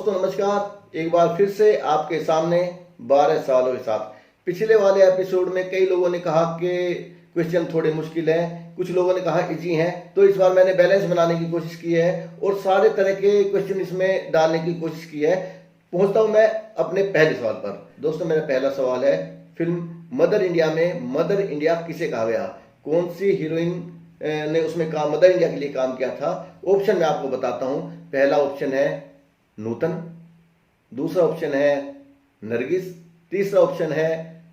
दोस्तों नमस्कार, एक बार फिर से आपके सामने 12 सवालों के साथ। पिछले वाले एपिसोड में कई लोगों ने कहा कि क्वेश्चन थोड़े मुश्किल हैं, कुछ लोगों ने कहा इजी हैं, तो इस बार मैंने बैलेंस बनाने की कोशिश की है और सारे तरह के क्वेश्चन इसमें डालने की कोशिश की है। पहुंचता हूं मैं अपने पहले सवाल पर। दोस्तों मेरा पहला सवाल है, फिल्म मदर इंडिया में मदर इंडिया किसे कहा गया? कौन सी हीरोइन ने उसमें काम मदर इंडिया के लिए काम किया था? ऑप्शन मैं आपको बताता हूं। पहला ऑप्शन है नूतन, दूसरा ऑप्शन है नरगिस, तीसरा ऑप्शन है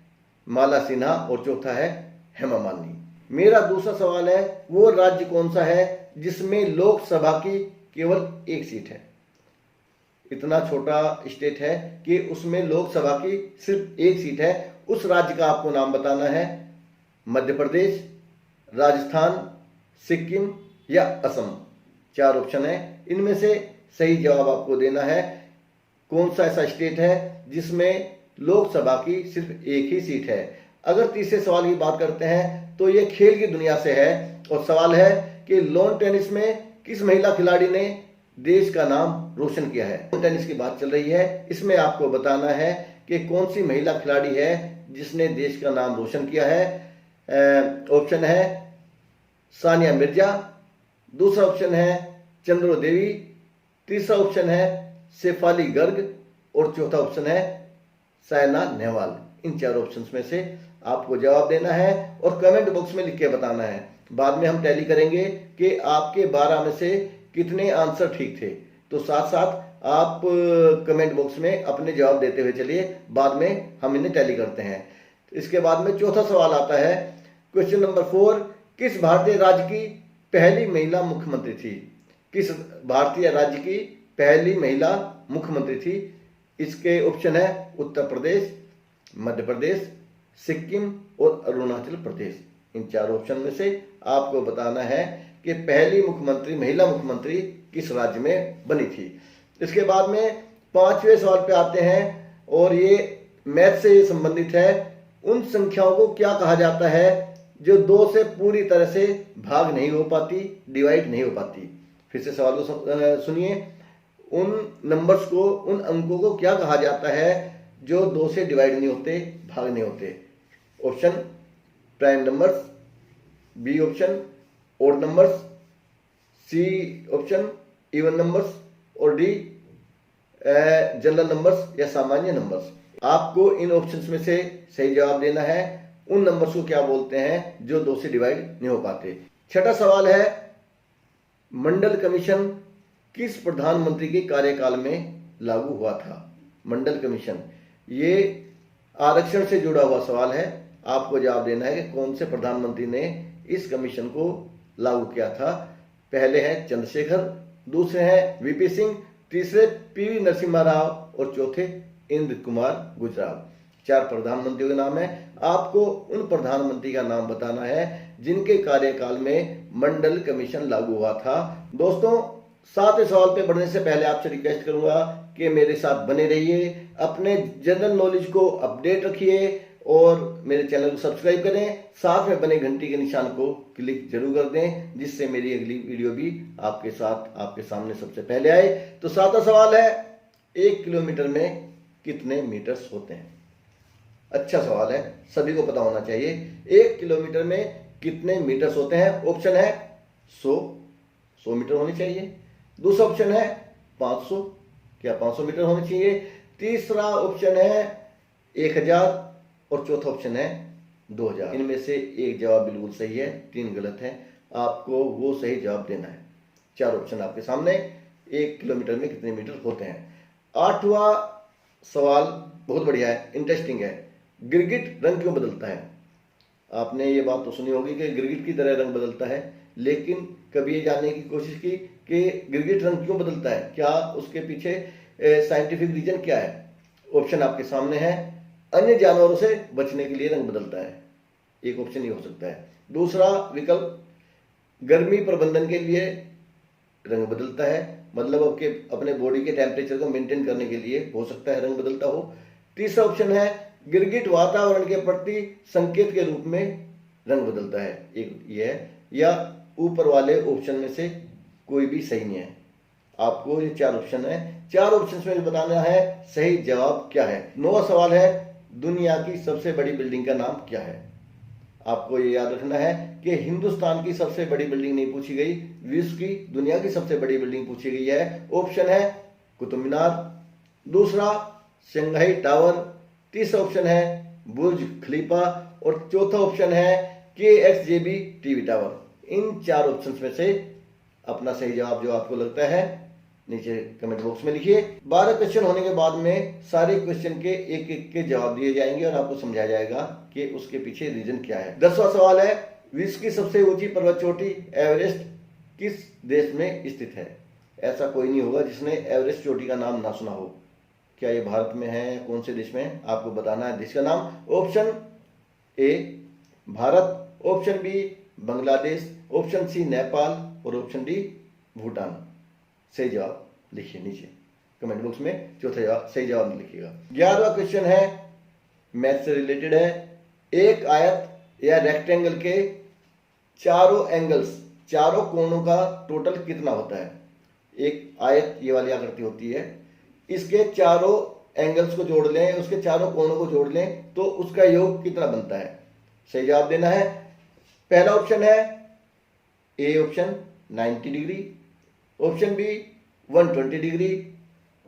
माला सिन्हा और चौथा है हेमा मालिनी। मेरा दूसरा सवाल है, वो राज्य कौन सा है जिसमें लोकसभा की केवल एक सीट है? इतना छोटा स्टेट है कि उसमें लोकसभा की सिर्फ एक सीट है। उस राज्य का आपको नाम बताना है। मध्य प्रदेश, राजस्थान, सिक्किम या असम। 4 ऑप्शन है, इनमें से सही जवाब आपको देना है। कौन सा ऐसा स्टेट है जिसमें लोकसभा की सिर्फ एक ही सीट है? अगर तीसरे सवाल की बात करते हैं तो ये खेल की दुनिया से है और सवाल है कि लॉन टेनिस में किस महिला खिलाड़ी ने देश का नाम रोशन किया है? लॉन टेनिस की बात चल रही है, इसमें आपको बताना है कि कौन सी महिला खिलाड़ी है जिसने देश का नाम रोशन किया है। ऑप्शन है सानिया मिर्जा, दूसरा ऑप्शन है चंद्रो देवी, तीसरा ऑप्शन है शेफाली गर्ग और चौथा ऑप्शन है साइना नेहवाल। इन 4 ऑप्शंस में से आपको जवाब देना है और कमेंट बॉक्स में लिख के बताना है। बाद में हम टैली करेंगे कि आपके 12 में से कितने आंसर ठीक थे। तो साथ साथ आप कमेंट बॉक्स में अपने जवाब देते हुए चलिए, बाद में हम इन्हें टैली करते हैं। इसके बाद में चौथा सवाल आता है, क्वेश्चन नंबर 4, किस भारतीय राज्य की पहली महिला मुख्यमंत्री थी? किस भारतीय राज्य की पहली महिला मुख्यमंत्री थी? इसके ऑप्शन है उत्तर प्रदेश, मध्य प्रदेश, सिक्किम और अरुणाचल प्रदेश। इन 4 ऑप्शन में से आपको बताना है कि पहली मुख्यमंत्री महिला मुख्यमंत्री किस राज्य में बनी थी। इसके बाद में 5वें सवाल पे आते हैं और ये मैथ से संबंधित है। उन संख्याओं को क्या कहा जाता है जो 2 से पूरी तरह से भाग नहीं हो पाती, डिवाइड नहीं हो पाती? फिर से सवाल को सुनिए। उन नंबर्स को, उन अंकों को क्या कहा जाता है जो 2 से डिवाइड नहीं होते, भाग नहीं होते? Option prime numbers, B option odd numbers, C option even numbers और डी जनरल नंबर्स या सामान्य नंबर्स। आपको इन ऑप्शंस में से सही जवाब देना है। उन नंबर्स को क्या बोलते हैं जो 2 से डिवाइड नहीं हो पाते? छठा सवाल है, मंडल कमीशन किस प्रधानमंत्री के कार्यकाल में लागू हुआ था? मंडल कमीशन, ये आरक्षण से जुड़ा हुआ सवाल है। आपको जवाब देना है कि कौन से प्रधानमंत्री ने इस कमीशन को लागू किया था। पहले हैं चंद्रशेखर, दूसरे हैं वीपी सिंह, तीसरे पीवी नरसिम्हा राव और चौथे इंद्र कुमार गुजराल। 4 प्रधानमंत्रियों के नाम है। आपको उन प्रधानमंत्री का नाम बताना है जिनके कार्यकाल में मंडल कमीशन लागू हुआ था। दोस्तों 7वें सवाल पे बढ़ने से पहले आपसे रिक्वेस्ट करूंगा कि मेरे साथ बने रहिए, अपने जनरल नॉलेज को अपडेट रखिए और मेरे चैनल को सब्सक्राइब करें। साथ में बने घंटी के निशान को क्लिक जरूर कर दें जिससे मेरी अगली वीडियो भी आपके साथ, आपके सामने सबसे पहले आए। तो 7वां सवाल है, 1 किलोमीटर में कितने मीटर्स होते हैं? अच्छा सवाल है, सभी को पता होना चाहिए। 1 किलोमीटर में कितने मीटर्स होते हैं? ऑप्शन है 100 मीटर होने चाहिए। दूसरा ऑप्शन है 500, क्या 500 मीटर होने चाहिए? तीसरा ऑप्शन है 1000 और चौथा ऑप्शन है 2000। इनमें से एक जवाब बिल्कुल सही है, 3 गलत है। आपको वो सही जवाब देना है। 4 ऑप्शन आपके सामने। 1 किलोमीटर में कितने मीटर होते हैं? 8वां सवाल बहुत बढ़िया है, इंटरेस्टिंग है। गिरगिट रंग क्यों बदलता है? आपने ये बात तो सुनी होगी कि गिरगिट की तरह रंग बदलता है, लेकिन कभी ये जानने की कोशिश की कि गिरगिट रंग क्यों बदलता है? क्या उसके पीछे साइंटिफिक रीजन क्या है? ऑप्शन आपके सामने है, अन्य जानवरों से बचने के लिए रंग बदलता है। एक ऑप्शन ही हो सकता है। दूसरा विकल्प, गर्मी प्रबंधन के लिए रंग बदलता है, मतलब आपके अपने बॉडी के टेम्परेचर को मेंटेन करने के लिए हो सकता है रंग बदलता हो। तीसरा ऑप्शन है गिरगिट वातावरण के प्रति संकेत के रूप में रंग बदलता है। एक ये है, या ऊपर वाले ऑप्शन में से कोई भी सही नहीं है। आपको ये 4 ऑप्शन है, 4 ऑप्शन में बताना है सही जवाब क्या है। 9वां सवाल है, दुनिया की सबसे बड़ी बिल्डिंग का नाम क्या है। आपको ये याद रखना है कि हिंदुस्तान की सबसे बड़ी बिल्डिंग नहीं पूछी गई, विश्व की, दुनिया की सबसे बड़ी बिल्डिंग पूछी गई है। ऑप्शन है कुतुब मीनार, दूसरा शंघाई टावर, तीसरा ऑप्शन है बुर्ज खलीफा और चौथा ऑप्शन है KXJB टीवी टावर। इन 4 ऑप्शन में से अपना सही जवाब जो आपको लगता है नीचे कमेंट बॉक्स में लिखिए। 12 क्वेश्चन होने के बाद में सारे क्वेश्चन के एक एक के जवाब दिए जाएंगे और आपको समझाया जाएगा कि उसके पीछे रीजन क्या है। 10वां सवाल है, विश्व की सबसे ऊंची पर्वत चोटी एवरेस्ट किस देश में स्थित है। ऐसा कोई नहीं होगा जिसने एवरेस्ट चोटी का नाम ना सुना हो। क्या ये भारत में है, कौन से देश में, आपको बताना है देश का नाम। Option A Bharat, option B Bangladesh, option C Nepal और ऑप्शन डी भूटान। सही जवाब लिखिए नीचे कमेंट बॉक्स में, चौथा जवाब सही जवाब लिखिएगा। 11वां क्वेश्चन है, मैथ से रिलेटेड है। एक आयत या रेक्टेंगल के चारों एंगल्स, चारों कोणों का टोटल कितना होता है। एक आयत ये वाली आकृति होती है, इसके चारों एंगल्स को जोड़ लें, उसके चारों कोणों को जोड़ लें तो उसका योग कितना बनता है। सही जवाब देना है। पहला ऑप्शन है A option 90 degree, option B 120 degree,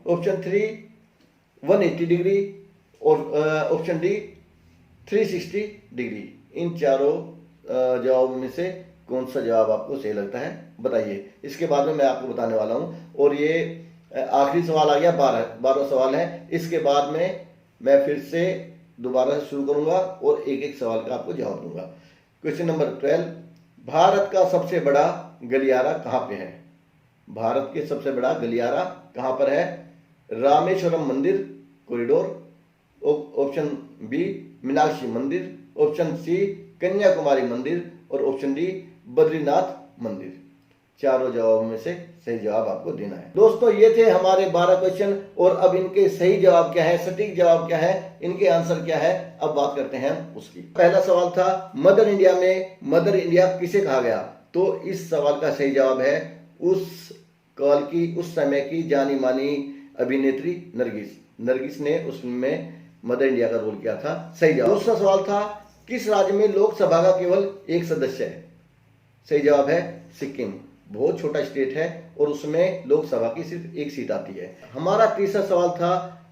option 3 180 degree और ऑप्शन डी 360 डिग्री। इन चारों जवाबों में से कौन सा जवाब आपको सही लगता है बताइए। इसके बाद में मैं आपको बताने वाला हूं और ये आखिरी सवाल आ गया, 12वां सवाल है। इसके बाद में मैं फिर से दोबारा से शुरू करूंगा और एक एक सवाल का आपको जवाब दूंगा। क्वेश्चन नंबर 12, भारत का सबसे बड़ा गलियारा कहाँ पे है। भारत के सबसे बड़ा गलियारा कहाँ पर है। रामेश्वरम मंदिर कॉरिडोर, ऑप्शन बी मीनाक्षी मंदिर, ऑप्शन सी कन्याकुमारी मंदिर और ऑप्शन डी बद्रीनाथ मंदिर। चारों जवाबों में से सही जवाब आपको देना है। दोस्तों ये थे हमारे 12 क्वेश्चन और अब इनके सही जवाब क्या है, सटीक जवाब क्या है, इनके आंसर क्या है, अब बात करते हैं उसकी। पहला सवाल था मदर इंडिया में मदर इंडिया किसे कहा गया। तो इस सवाल का सही जवाब है उस काल की, उस समय की जानी मानी अभिनेत्री नरगिस ने उस फिल्म में मदर इंडिया का रोल किया था। सही जवाब। दूसरा सवाल था किस राज्य में लोकसभा का केवल एक सदस्य है। सही जवाब है सिक्किम, बहुत छोटा स्टेट है और उसमें लोकसभा की सिर्फ एक सीट आती है। हमारा तीसरा सवाल था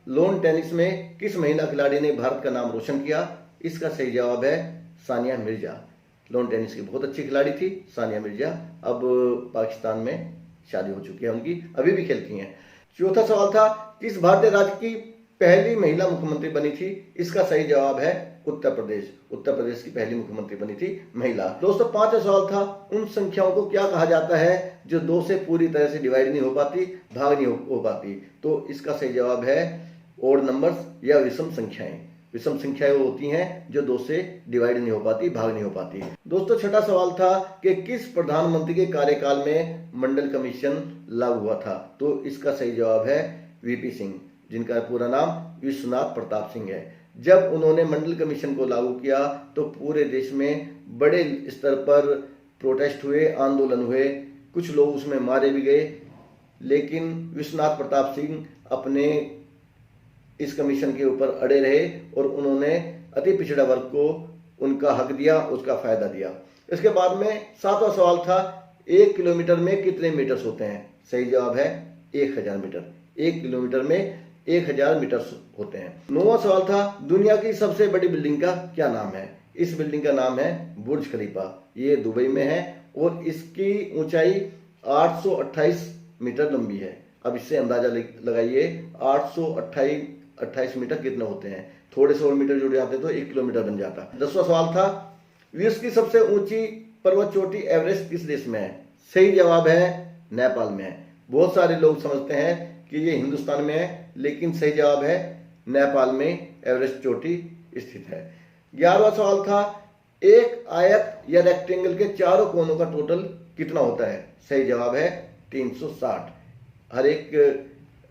लॉन टेनिस में किस महिला खिलाड़ी ने भारत का नाम रोशन किया। इसका सही जवाब है सानिया मिर्जा। लॉन टेनिस की बहुत अच्छी खिलाड़ी थी सानिया मिर्जा, अब पाकिस्तान में शादी हो चुकी है उनकी, अभी भी खेलती हैं। चौथा सवाल था किस भारतीय राज्य की पहली महिला मुख्यमंत्री बनी थी। इसका सही जवाब है उत्तर प्रदेश। उत्तर प्रदेश की पहली मुख्यमंत्री बनी थी महिला। दोस्तों पांचवा सवाल था उन संख्याओं को क्या कहा जाता है जो 2 से पूरी तरह से डिवाइड नहीं हो पाती, भाग नहीं हो पाती। तो इसका सही जवाब है ओड नंबर्स या विषम संख्याएं। विषम संख्याएं वो होती हैं जो 2 से डिवाइड नहीं हो पाती, भाग नहीं हो पाती। दोस्तों छठा सवाल था कि किस प्रधानमंत्री के कार्यकाल में मंडल कमीशन लागू हुआ था। तो इसका सही जवाब है वीपी सिंह, जिनका पूरा नाम विश्वनाथ प्रताप सिंह है। जब उन्होंने मंडल कमीशन को लागू किया तो पूरे देश में बड़े स्तर पर प्रोटेस्ट हुए, आंदोलन हुए, कुछ लोग उसमें मारे भी गए, लेकिन विश्वनाथ प्रताप सिंह अपने इस कमीशन के ऊपर अड़े रहे और उन्होंने अति पिछड़ा वर्ग को उनका हक दिया, उसका फायदा दिया। इसके बाद में 7वां सवाल था 1 किलोमीटर में कितने मीटर्स होते हैं। सही जवाब है 1000 मीटर। 1 किलोमीटर में 1000 मीटर्स होते हैं। 9वां सवाल था दुनिया की सबसे बड़ी बिल्डिंग का क्या नाम है। इस बिल्डिंग का नाम है बुर्ज खलीफा। ये दुबई में है और इसकी ऊंचाई 828 मीटर लंबी है। अब इससे अंदाजा लगाइए 828 मीटर कितने होते हैं। थोड़े से और मीटर जुड़ जाते तो 1 किलोमीटर बन जाता। 10वां सवाल था विश्व की सबसे ऊंची पर्वत चोटी एवरेस्ट किस देश में है। सही जवाब है नेपाल में है। बहुत सारे लोग समझते हैं कि ये हिंदुस्तान में है, लेकिन सही जवाब है नेपाल में एवरेस्ट चोटी स्थित है। 11वां सवाल था एक आयत या रेक्टेंगल के चारों कोनों का टोटल कितना होता है। सही जवाब है 360। हर एक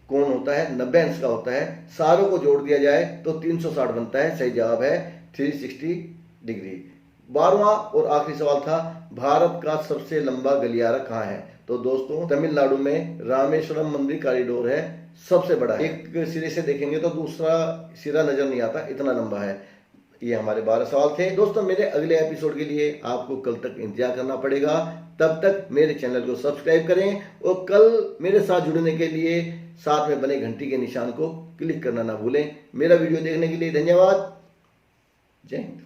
कोण होता है 90 अंश का होता है, सारों को जोड़ दिया जाए तो 360 बनता है। सही जवाब है 360 डिग्री। 12वां और आखिरी सवाल था, भारत का सबसे लंबा गलियारा कहाँ है? तो दोस्तों तमिलनाडु में रामेश्वरम मंदिर कॉरिडोर है, सबसे बड़ा है। एक सिरे से देखेंगे तो दूसरा सिरा नजर नहीं आता, इतना लंबा है। ये हमारे 12 सवाल थे। दोस्तों मेरे अगले एपिसोड के लिए आपको कल तक इंतजार करना पड़ेगा। तब तक मेरे चैनल को सब्सक्राइब करें और कल मेरे साथ जुड़ने के लिए साथ में बने घंटी के निशान को क्लिक करना ना भूलें। मेरा वीडियो देखने के लिए धन्यवाद। जय हिंद।